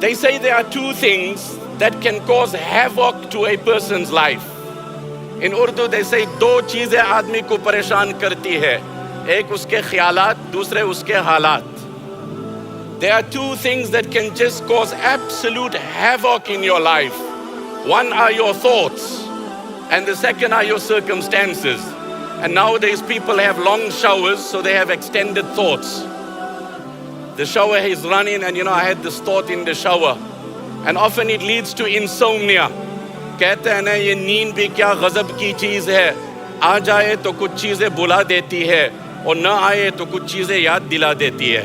They say there are two things that can cause havoc to a person's life. In Urdu they say दो चीजें आदमी को परेशान करती है, एक उसके ख्यालात, दूसरे उसके हालात. There are two things that can just cause absolute havoc in your life. One are your thoughts, and the second are your circumstances. And nowadays people have long showers, so they have extended thoughts. The shower is running, and I had this thought in the shower, and often it leads to insomnia. कहते हैं ना, ये नींद भी क्या गजब की चीज है, आ जाए तो कुछ चीजें बुला देती है और न आए तो कुछ चीजें याद दिला देती है.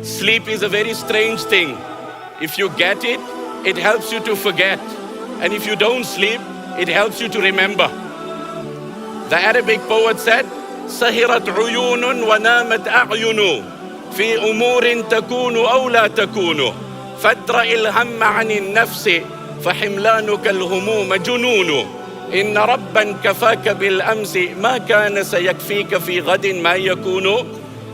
Sleep is a very strange thing. If you get it, it helps you to forget, and if you don't sleep, it helps you to remember. The Arabic poet said, سهرت عيون ونامت أعين في أمور تكون أو لا تكون فادرأ الهم عن النفس فحملانك الهموم جنون إن ربا كفاك بالأمس ما كان سيكفيك في غد ما يكون.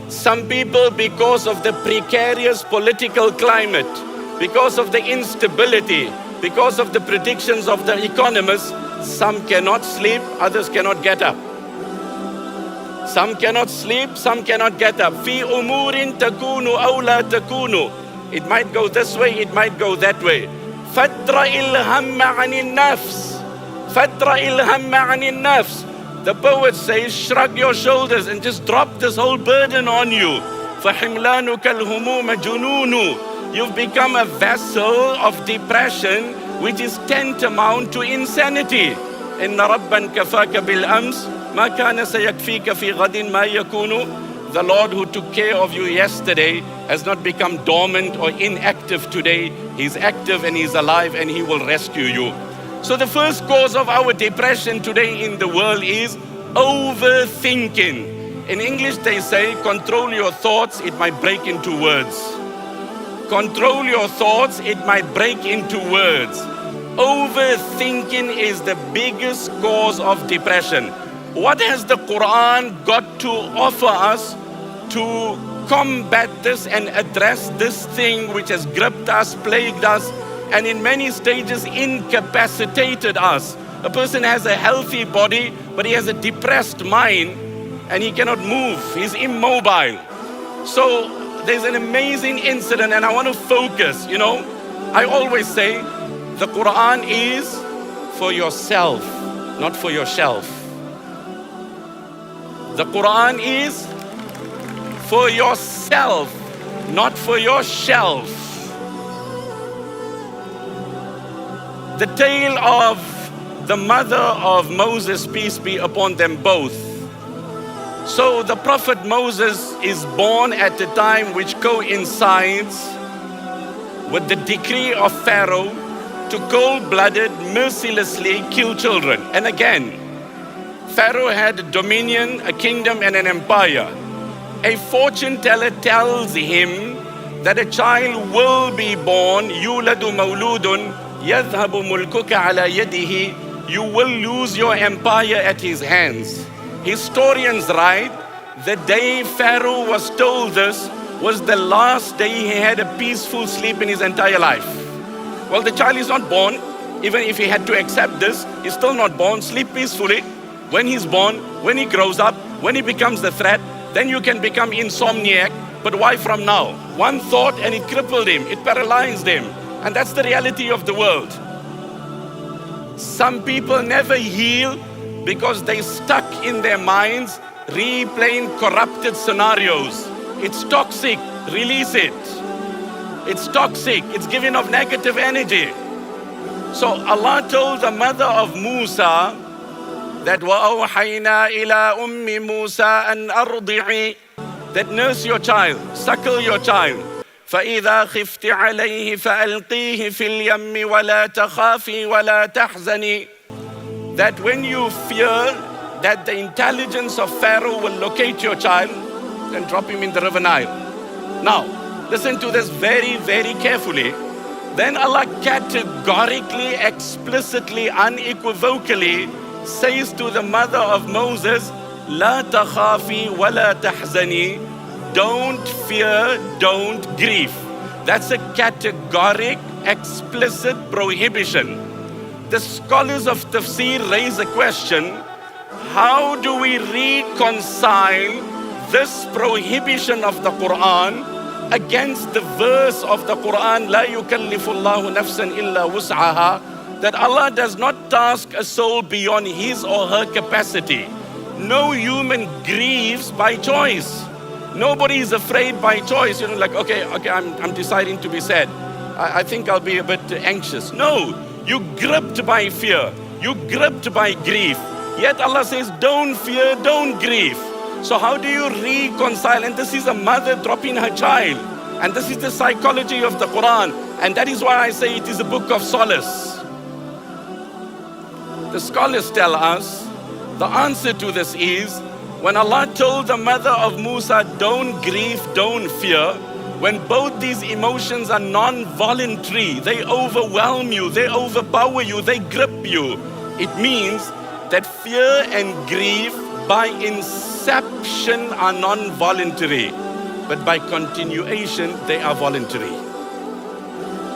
Some people, because of the precarious political climate, because of the instability, because of the predictions of the economists, some cannot sleep, others cannot get up. Some cannot sleep, some cannot get up. في أمور تكون أو لا تكون. It might go this way, it might go that way. فادرأ الهم عن النفس. فادرأ الهم عن النفس. The poet says, shrug your shoulders and just drop this whole burden on you. فحملانك الهموم جنون. You've become a vessel of depression, which is tantamount to insanity. إن ربا كفاك بالأمس ما كان سيكفيك في غد ما يكون. The Lord who took care of you yesterday has not become dormant or inactive today. He's active and He's alive, and He will rescue you. So the first cause of our depression today in the world is overthinking. In English they say, control your thoughts, it might break into words. Control your thoughts, it might break into words. Overthinking is the biggest cause of depression. What has the Quran got to offer us to combat this and address this thing which has gripped us, plagued us, and in many stages incapacitated us? A person has a healthy body, but he has a depressed mind, and he cannot move, he's immobile. So there's an amazing incident, and I want to focus. I always say, the Quran is for yourself, not for your shelf. The Quran is for yourself, not for your shelf. The tale of the mother of Moses, peace be upon them both. So the Prophet Moses is born at a time which coincides with the decree of Pharaoh to cold-blooded, mercilessly kill children. And again, Pharaoh had a dominion, a kingdom, and an empire. A fortune teller tells him that a child will be born, yuladu mawludun, yadhhabu mulkuka ala yadihi. You will lose your empire at his hands. Historians write, the day Pharaoh was told this was the last day he had a peaceful sleep in his entire life. Well, the child is not born. Even if he had to accept this, he's still not born. Sleep peacefully. When he's born, when he grows up, when he becomes the threat, then you can become insomniac. But why from now? One thought and it crippled him, it paralyzed him. And that's the reality of the world. Some people never heal because they stuck in their minds replaying corrupted scenarios. It's toxic, release it. It's toxic, it's giving off negative energy. So Allah told the mother of Musa that وَأَوْحَيْنَا إِلَىٰ أُمِّ مُوسَىٰ أَنْ أَرْضِعِي, that nurse your child, suckle your child. فَإِذَا خِفْتِ عَلَيْهِ فَأَلْقِيهِ فِي الْيَمِّ وَلَا تَخَافِي وَلَا تَحْزَنِي. That when you fear that the intelligence of Pharaoh will locate your child, then drop him in the river Nile. Now, listen to this very, very carefully. Then Allah categorically, explicitly, unequivocally says to the mother of Moses, La takhafi wa la tahzani, don't fear, don't grieve. That's a categoric, explicit prohibition. The scholars of tafsir raise a question: how do we reconcile this prohibition of the Quran against the verse of the Quran, لا يكلف الله نفسا إلا وسعها, that Allah does not task a soul beyond his or her capacity. No human grieves by choice. Nobody is afraid by choice. You know, like, okay, I'm deciding to be sad. I think I'll be a bit anxious. No, you gripped by fear. You gripped by grief. Yet Allah says, don't fear, don't grieve. So how do you reconcile? And this is a mother dropping her child. And this is the psychology of the Quran. And that is why I say it is a book of solace. The scholars tell us the answer to this is, when Allah told the mother of Musa, don't grieve, don't fear, when both these emotions are non-voluntary, they overwhelm you, they overpower you, they grip you. It means that fear and grief by inception are non-voluntary, but by continuation they are voluntary.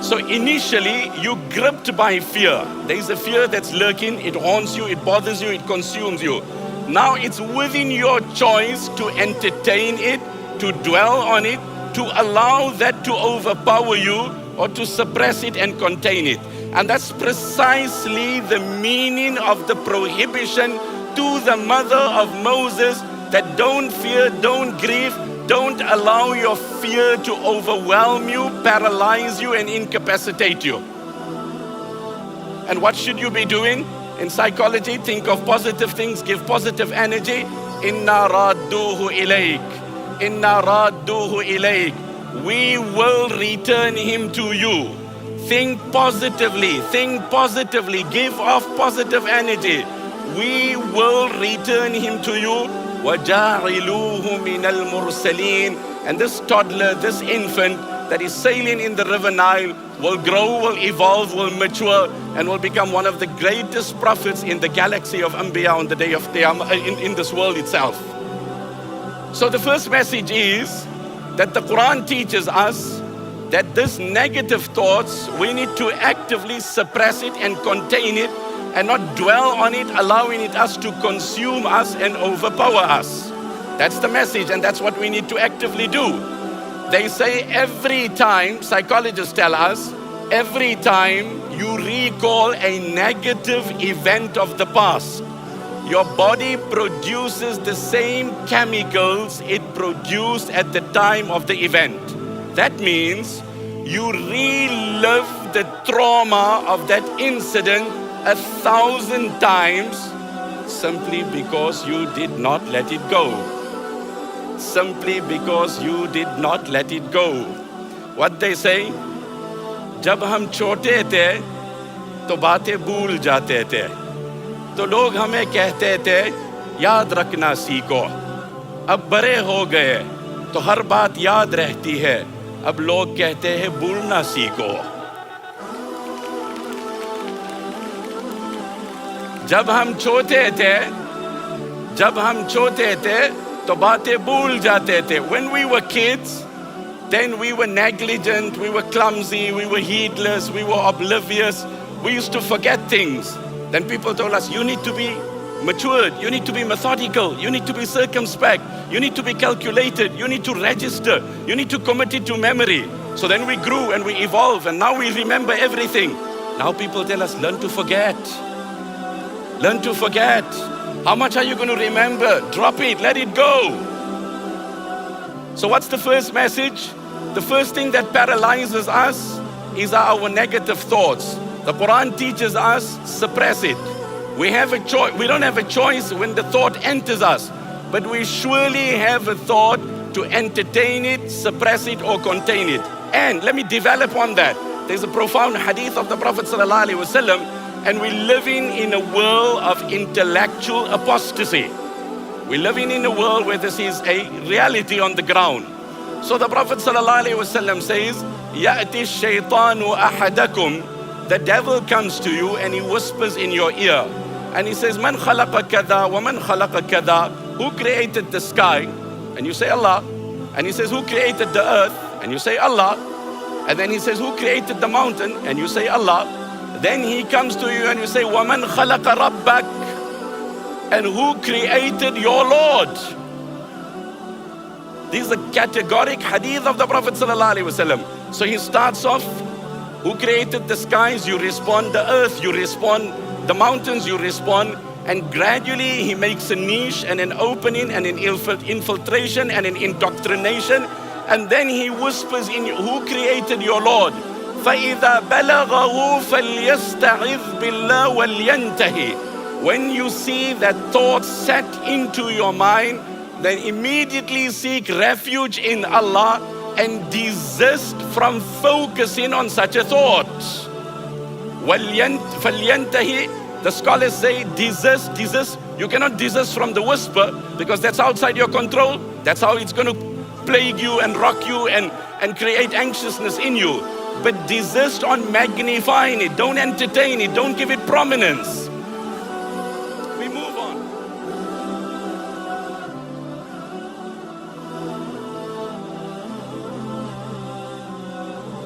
So initially you gripped by fear. There is a fear that's lurking, it haunts you, it bothers you, it consumes you. Now it's within your choice to entertain it, to dwell on it, to allow that to overpower you, or to suppress it and contain it. And that's precisely the meaning of the prohibition to the mother of Moses, that don't fear, don't grieve, don't allow your fear to overwhelm you, paralyze you, and incapacitate you. And what should you be doing? In psychology, think of positive things, give positive energy. Inna radduhu ilayk. Inna radduhu ilayk. We will return him to you. Think positively, give off positive energy. We will return him to you. وَجَعِلُوهُ مِنَ الْمُرْسَلِينَ. And this toddler, this infant that is sailing in the river Nile will grow, will evolve, will mature, and will become one of the greatest prophets in the galaxy of Anbiya on the day of Qiyamah, in this world itself. So the first message is that the Quran teaches us that this negative thoughts, we need to actively suppress it and contain it, and not dwell on it, allowing it us to consume us and overpower us. That's the message, and that's what we need to actively do. They say every time, psychologists tell us, every time you recall a negative event of the past, your body produces the same chemicals it produced at the time of the event. That means you relive the trauma of that incident 1,000 times simply because you did not let it go. Simply because you did not let it go. What they say, जब हम छोटे थे तो बातें भूल जाते थे, तो लोग हमें कहते थे याद रखना सीखो. अब बड़े हो गए तो हर बात याद रहती है, अब लोग कहते हैं भूलना सीखो. जब हम छोटे थे तो बातें भूल जाते थे. When we were kids, then we were negligent, we were clumsy, we were heedless, we were oblivious. We used to forget things. Then people told us, you need to be matured, you need to be methodical, you need to be circumspect, you need to be calculated, you need to register, you need to commit it to memory. So then we grew and we evolved, and now we remember everything. Now people tell us, learn to forget. Learn to forget. How much are you going to remember? Drop it, let it go. So what's the first message? The first thing that paralyzes us is our negative thoughts. The Quran teaches us, suppress it. We have a choice. We don't have a choice when the thought enters us, but we surely have a thought to entertain it, suppress it, or contain it. And let me develop on that. There's a profound hadith of the Prophet ﷺ, and we're living in a world of intellectual apostasy. We're living in a world where this is a reality on the ground. So the Prophet ﷺ says, يَأْتِي الشَّيْطَانُ أَحَدَكُمْ. The devil comes to you and he whispers in your ear. And he says, مَنْ خَلَقَ كَذَا وَمَنْ خَلَقَ كَذَا. Who created the sky? And you say Allah. And he says, who created the earth? And you say Allah. And then he says, who created the mountain? And you say, Allah. Then he comes to you and you say, وَمَنْ خَلَقَ رَبَّكَ? And who created your Lord? This is a categoric hadith of the Prophet ﷺ. So he starts off, who created the skies? You respond. The earth, you respond. The mountains, you respond. And gradually he makes a niche and an opening and an infiltration and an indoctrination. And then he whispers in you, who created your Lord? فَإِذَا بَلَغَهُ فَلْيَسْتَعِذْ بِاللَّهِ وَلْيَنْتَهِ. When you see that thought set into your mind, then immediately seek refuge in Allah and desist from focusing on such a thought. فَلْيَنْتَهِ. The scholars say desist. You cannot desist from the whisper because that's outside your control. That's how it's going to plague you and rock you and create anxiousness in you. But desist on magnifying it. Don't entertain it. Don't give it prominence.